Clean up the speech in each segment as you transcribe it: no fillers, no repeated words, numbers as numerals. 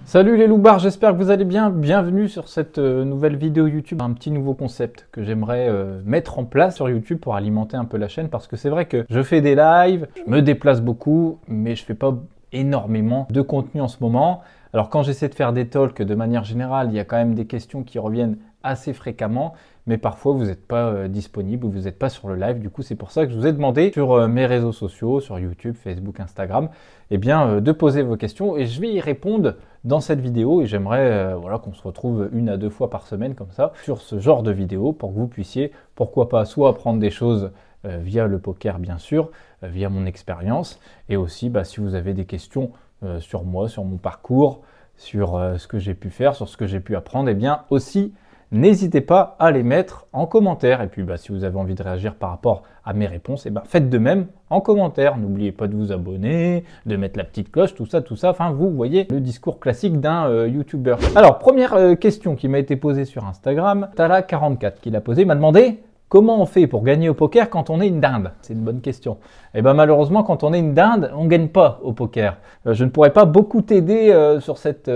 Salut les loupards, j'espère que vous allez bien. Bienvenue sur cette nouvelle vidéo YouTube. Un petit nouveau concept que j'aimerais mettre en place sur YouTube pour alimenter un peu la chaîne. Parce que c'est vrai que je fais des lives, je me déplace beaucoup, mais je fais pas énormément de contenu en ce moment. Alors quand j'essaie de faire des talks, de manière générale, il y a quand même des questions qui reviennent assez fréquemment. Mais parfois vous n'êtes pas disponible ou vous n'êtes pas sur le live. Du coup, c'est pour ça que je vous ai demandé sur mes réseaux sociaux, sur YouTube, Facebook, Instagram, de poser vos questions et je vais y répondre dans cette vidéo. Et j'aimerais qu'on se retrouve 1 à 2 fois par semaine comme ça sur ce genre de vidéo pour que vous puissiez, pourquoi pas, soit apprendre des choses via le poker bien sûr, via mon expérience, et aussi si vous avez des questions sur moi, sur mon parcours, sur ce que j'ai pu faire, sur ce que j'ai pu apprendre, aussi n'hésitez pas à les mettre en commentaire. Et puis si vous avez envie de réagir par rapport à mes réponses, faites de même en commentaire. N'oubliez pas de vous abonner, de mettre la petite cloche, tout ça. Enfin, vous voyez le discours classique d'un YouTuber. Alors, première question qui m'a été posée sur Instagram, Tala44 qui l'a posée, m'a demandé comment on fait pour gagner au poker quand on est une dinde? C'est une bonne question. Malheureusement, quand on est une dinde, on ne gagne pas au poker. Je ne pourrais pas beaucoup t'aider sur cette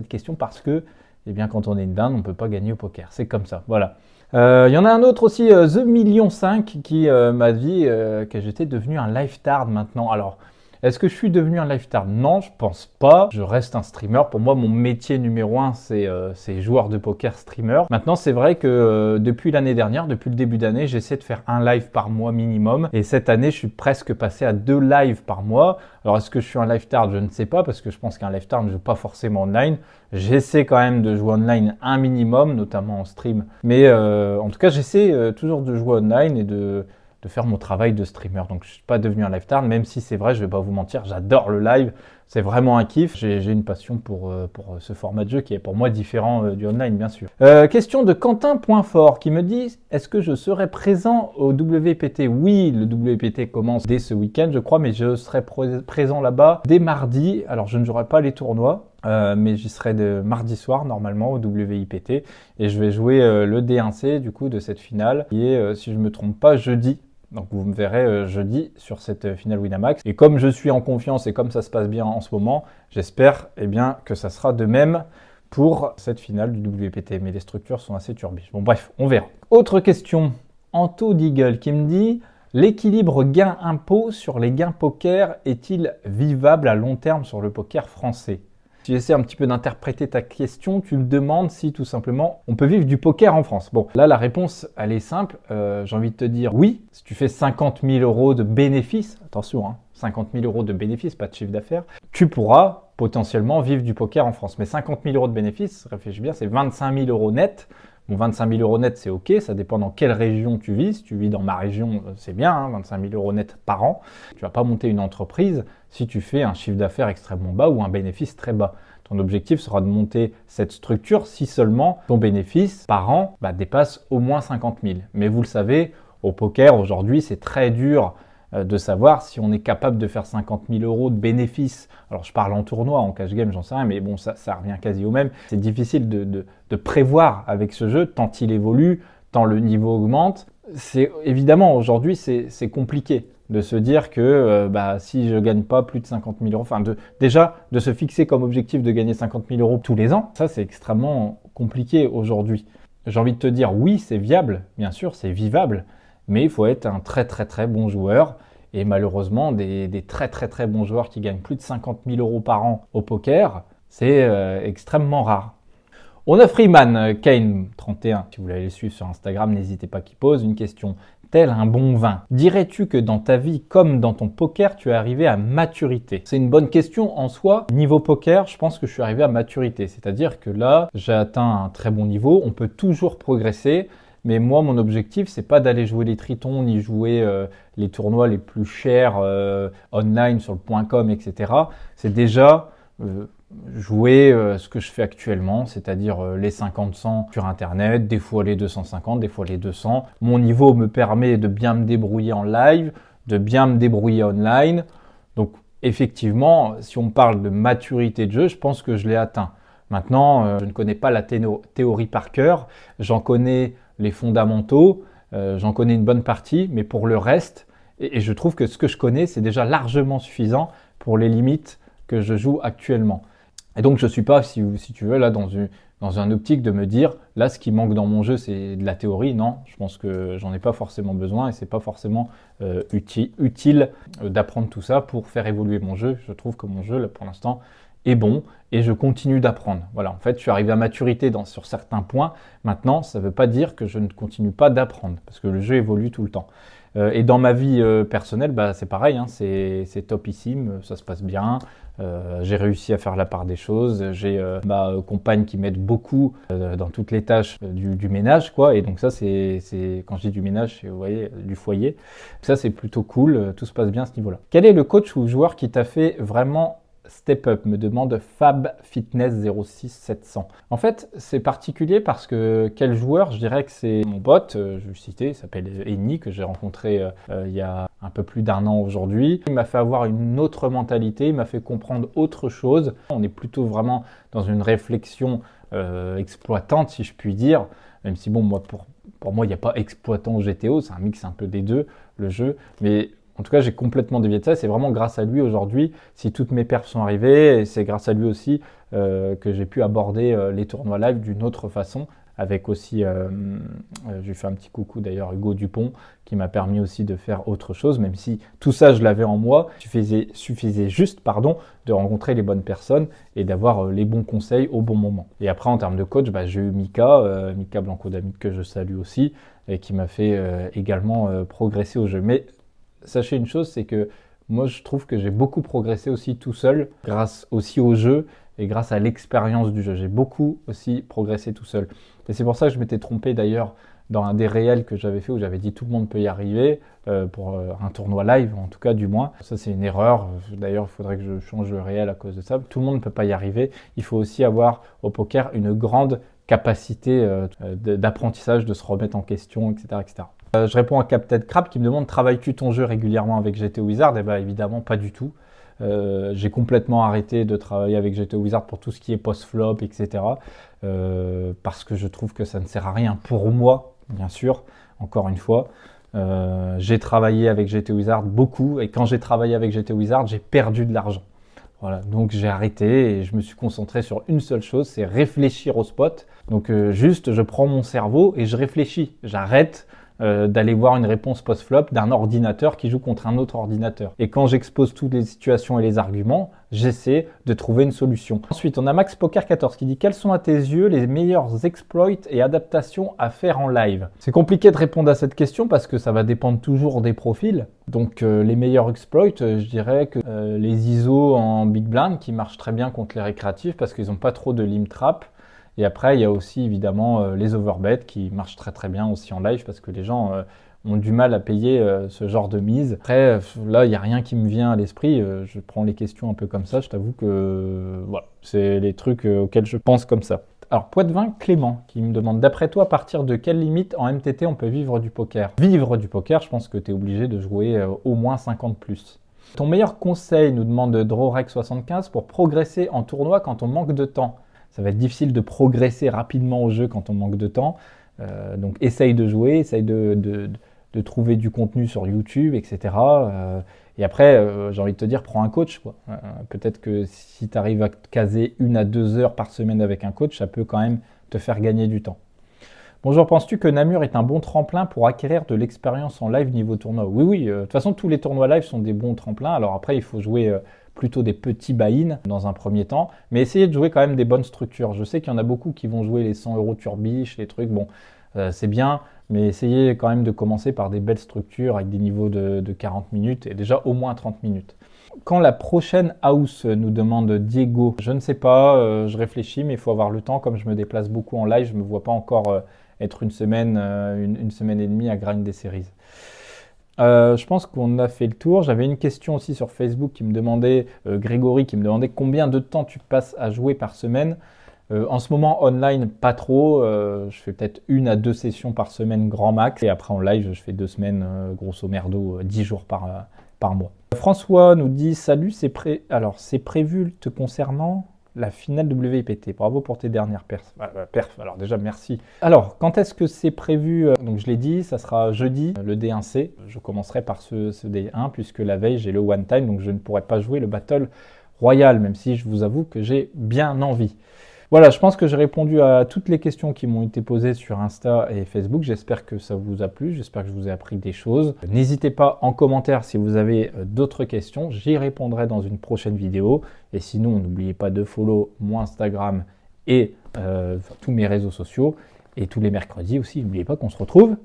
question parce que quand on est une dinde, on ne peut pas gagner au poker. C'est comme ça, voilà. Il y en a un autre aussi, The Million 5, qui m'a dit que j'étais devenu un lifetard maintenant. Alors, est-ce que je suis devenu un lifetard? Non, je pense pas. Je reste un streamer. Pour moi, mon métier numéro 1, c'est joueur de poker streamer. Maintenant, c'est vrai que depuis l'année dernière, depuis le début d'année, j'essaie de faire un live par mois minimum. Et cette année, je suis presque passé à 2 lives par mois. Alors, est-ce que je suis un lifetard? Je ne sais pas, parce que je pense qu'un lifetard ne joue pas forcément online. J'essaie quand même de jouer online un minimum, notamment en stream. Mais en tout cas, j'essaie toujours de jouer online et de faire mon travail de streamer. Donc, je ne suis pas devenu un lifetard, même si c'est vrai, je ne vais pas vous mentir, j'adore le live. C'est vraiment un kiff. J'ai une passion pour ce format de jeu qui est pour moi différent du online, bien sûr. Question de Quentin.fort qui me dit « Est-ce que je serai présent au WPT ?» Oui, le WPT commence dès ce week-end, je crois, mais je serai présent là-bas dès mardi. Alors, je ne jouerai pas les tournois, mais j'y serai de mardi soir, normalement, au WIPT. Et je vais jouer le D1C, du coup, de cette finale, qui est, si je ne me trompe pas, jeudi. Donc vous me verrez jeudi sur cette finale Winamax. Et comme je suis en confiance et comme ça se passe bien en ce moment, j'espère que ça sera de même pour cette finale du WPT. Mais les structures sont assez turbiches. Bon bref, on verra. Autre question, Anto Deagle qui me dit « L'équilibre gain-impôt sur les gains poker est-il vivable à long terme sur le poker français ?» Si j'essaie un petit peu d'interpréter ta question, tu me demandes si tout simplement on peut vivre du poker en France. Bon, là la réponse elle est simple, j'ai envie de te dire oui. Si tu fais 50 000 € de bénéfices, attention, 50 000 € de bénéfices, pas de chiffre d'affaires, tu pourras potentiellement vivre du poker en France. Mais 50 000 € de bénéfices, réfléchis bien, c'est 25 000 € net. Bon, 25 000 € net, c'est OK, ça dépend dans quelle région tu vis. Si tu vis dans ma région, c'est bien, 25 000 € net par an. Tu ne vas pas monter une entreprise si tu fais un chiffre d'affaires extrêmement bas ou un bénéfice très bas. Ton objectif sera de monter cette structure si seulement ton bénéfice par an dépasse au moins 50 000. Mais vous le savez, au poker, aujourd'hui, c'est très dur de savoir si on est capable de faire 50 000 € de bénéfices. Alors je parle en tournoi, en cash game, j'en sais rien, mais bon, ça revient quasi au même. C'est difficile de prévoir avec ce jeu, tant il évolue, tant le niveau augmente. Évidemment, aujourd'hui, c'est compliqué de se dire que si je gagne pas plus de 50 000 €, déjà de se fixer comme objectif de gagner 50 000 € tous les ans, ça c'est extrêmement compliqué aujourd'hui. J'ai envie de te dire oui, c'est viable, bien sûr, c'est vivable, mais il faut être un très très très bon joueur. Et malheureusement, des très très très bons joueurs qui gagnent plus de 50 000 € par an au poker, c'est extrêmement rare. On a Freeman Kane 31, si vous voulez aller suivre sur Instagram, n'hésitez pas, qui pose une question. Tel un bon vin, dirais-tu que dans ta vie comme dans ton poker, tu es arrivé à maturité? C'est une bonne question en soi. Niveau poker, je pense que je suis arrivé à maturité. C'est-à-dire que là, j'ai atteint un très bon niveau. On peut toujours progresser. Mais moi, mon objectif, c'est pas d'aller jouer les tritons, ni jouer les tournois les plus chers online sur le .com, etc. C'est déjà jouer ce que je fais actuellement, c'est-à-dire les 50-100 sur Internet, des fois les 250, des fois les 200. Mon niveau me permet de bien me débrouiller en live, de bien me débrouiller online. Donc effectivement, si on parle de maturité de jeu, je pense que je l'ai atteint. Maintenant, je ne connais pas la théorie par cœur, j'en connais les fondamentaux, j'en connais une bonne partie, mais pour le reste, et je trouve que ce que je connais, c'est déjà largement suffisant pour les limites que je joue actuellement. Et donc je suis pas, si tu veux, là dans un optique de me dire, là ce qui manque dans mon jeu c'est de la théorie. Non, je pense que j'en ai pas forcément besoin et c'est pas forcément utile d'apprendre tout ça pour faire évoluer mon jeu. Je trouve que mon jeu là pour l'instant est bon et je continue d'apprendre. Voilà, en fait je suis arrivé à maturité sur certains points. Maintenant ça ne veut pas dire que je ne continue pas d'apprendre parce que le jeu évolue tout le temps. Et dans ma vie personnelle, bah, c'est pareil, hein, c'est topissime, ça se passe bien. J'ai réussi à faire la part des choses. J'ai ma compagne qui m'aide beaucoup dans toutes les tâches du ménage, quoi. Et donc ça, c'est quand je dis du ménage, vous voyez, du foyer. Ça, c'est plutôt cool. Tout se passe bien à ce niveau-là. Quel est le coach ou joueur qui t'a fait vraiment step up, me demande Fab Fitness 06700. En fait, c'est particulier parce que quel joueur, je dirais que c'est mon pote, je vais le citer, il s'appelle Eni, que j'ai rencontré il y a un peu plus d'un an aujourd'hui. Il m'a fait avoir une autre mentalité, il m'a fait comprendre autre chose. On est plutôt vraiment dans une réflexion exploitante, si je puis dire, même si bon, moi, pour moi, il n'y a pas exploitant GTO, c'est un mix un peu des deux, le jeu, mais en tout cas, j'ai complètement dévié de ça. C'est vraiment grâce à lui aujourd'hui, si toutes mes perfs sont arrivées, et c'est grâce à lui aussi que j'ai pu aborder les tournois live d'une autre façon. Avec aussi, je lui fais un petit coucou d'ailleurs, Hugo Dupont, qui m'a permis aussi de faire autre chose, même si tout ça, je l'avais en moi. Il suffisait juste, de rencontrer les bonnes personnes et d'avoir les bons conseils au bon moment. Et après, en termes de coach, bah, j'ai eu Mika Blanco d'Amit, que je salue aussi, et qui m'a fait également progresser au jeu. Mais sachez une chose, c'est que moi je trouve que j'ai beaucoup progressé aussi tout seul, grâce aussi au jeu et grâce à l'expérience du jeu. J'ai beaucoup aussi progressé tout seul. Et c'est pour ça que je m'étais trompé d'ailleurs dans un des réels que j'avais fait où j'avais dit tout le monde peut y arriver pour un tournoi live, en tout cas du moins. Ça c'est une erreur. D'ailleurs il faudrait que je change le réel à cause de ça. Tout le monde ne peut pas y arriver. Il faut aussi avoir au poker une grande capacité d'apprentissage, de se remettre en question, etc. etc. Je réponds à Captain Crab qui me demande travailles-tu ton jeu régulièrement avec GTO Wizard? Eh bien évidemment pas du tout. J'ai complètement arrêté de travailler avec GTO Wizard pour tout ce qui est post-flop, etc. Parce que je trouve que ça ne sert à rien pour moi, bien sûr, encore une fois. J'ai travaillé avec GTO Wizard beaucoup et quand j'ai travaillé avec GTO Wizard, j'ai perdu de l'argent. Voilà, donc j'ai arrêté et je me suis concentré sur une seule chose, c'est réfléchir au spot. Donc juste, je prends mon cerveau et je réfléchis. J'arrête d'aller voir une réponse post-flop d'un ordinateur qui joue contre un autre ordinateur. Et quand j'expose toutes les situations et les arguments, j'essaie de trouver une solution. Ensuite, on a Max Poker 14 qui dit « Quels sont à tes yeux les meilleurs exploits et adaptations à faire en live ?» C'est compliqué de répondre à cette question parce que ça va dépendre toujours des profils. Donc les meilleurs exploits, je dirais que les ISO en Big Blind qui marchent très bien contre les récréatifs parce qu'ils n'ont pas trop de lim trap. Et après, il y a aussi évidemment les overbets qui marchent très très bien aussi en live parce que les gens ont du mal à payer ce genre de mise. Après, là, il n'y a rien qui me vient à l'esprit. Je prends les questions un peu comme ça. Je t'avoue que voilà, c'est les trucs auxquels je pense comme ça. Alors, Poitvin Clément qui me demande, d'après toi, à partir de quelle limite en MTT on peut vivre du poker? Vivre du poker, je pense que tu es obligé de jouer au moins 50 plus. Ton meilleur conseil, nous demande DrawRec75, pour progresser en tournoi quand on manque de temps. Ça va être difficile de progresser rapidement au jeu quand on manque de temps. Donc essaye de jouer, essaye de trouver du contenu sur YouTube, etc. Et après, j'ai envie de te dire, prends un coach, quoi. Peut-être que si tu arrives à caser 1 à 2 heures par semaine avec un coach, ça peut quand même te faire gagner du temps. Bonjour, penses-tu que Namur est un bon tremplin pour acquérir de l'expérience en live niveau tournoi? Oui, oui, de toute façon, tous les tournois live sont des bons tremplins. Alors après, il faut jouer plutôt des petits buy-in dans un premier temps, mais essayez de jouer quand même des bonnes structures. Je sais qu'il y en a beaucoup qui vont jouer les 100 € turbiche, les trucs, bon, c'est bien, mais essayez quand même de commencer par des belles structures avec des niveaux de 40 minutes et déjà au moins 30 minutes. Quand la prochaine house, nous demande Diego? Je ne sais pas, je réfléchis, mais il faut avoir le temps. Comme je me déplace beaucoup en live, je ne me vois pas encore être une semaine et demie à grind des séries. Je pense qu'on a fait le tour. J'avais une question aussi sur Facebook qui me demandait, Grégory, qui me demandait combien de temps tu passes à jouer par semaine. En ce moment, online, pas trop. Je fais peut-être 1 à 2 sessions par semaine, grand max. Et après, en live, je fais 2 semaines, grosso merdo, 10 jours par mois. François nous dit, salut, c'est prévu te concernant la finale WIPT. Bravo pour tes dernières perfs. Alors déjà, merci. Alors, quand est-ce que c'est prévu? Donc, je l'ai dit, ça sera jeudi, le D1C. Je commencerai par ce D1, puisque la veille, j'ai le one time, donc je ne pourrai pas jouer le Battle royal, même si je vous avoue que j'ai bien envie. Voilà, je pense que j'ai répondu à toutes les questions qui m'ont été posées sur Insta et Facebook. J'espère que ça vous a plu, j'espère que je vous ai appris des choses. N'hésitez pas en commentaire si vous avez d'autres questions, j'y répondrai dans une prochaine vidéo. Et sinon, n'oubliez pas de follow mon Instagram et tous mes réseaux sociaux. Et tous les mercredis aussi, n'oubliez pas qu'on se retrouve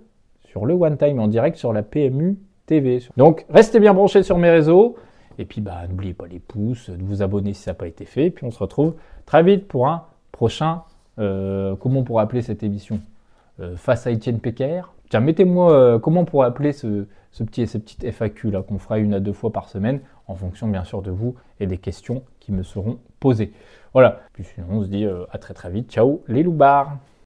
sur le One Time en direct sur la PMU TV. Donc, restez bien branchés sur mes réseaux. Et puis, n'oubliez pas les pouces, de vous abonner si ça n'a pas été fait. Et puis, on se retrouve très vite pour un prochain, comment on pourrait appeler cette émission, face à Étienne Péker. Tiens, mettez-moi comment on pourrait appeler cette petite FAQ là qu'on fera 1 à 2 fois par semaine, en fonction bien sûr de vous et des questions qui me seront posées. Voilà, puis sinon on se dit à très très vite. Ciao les loupards.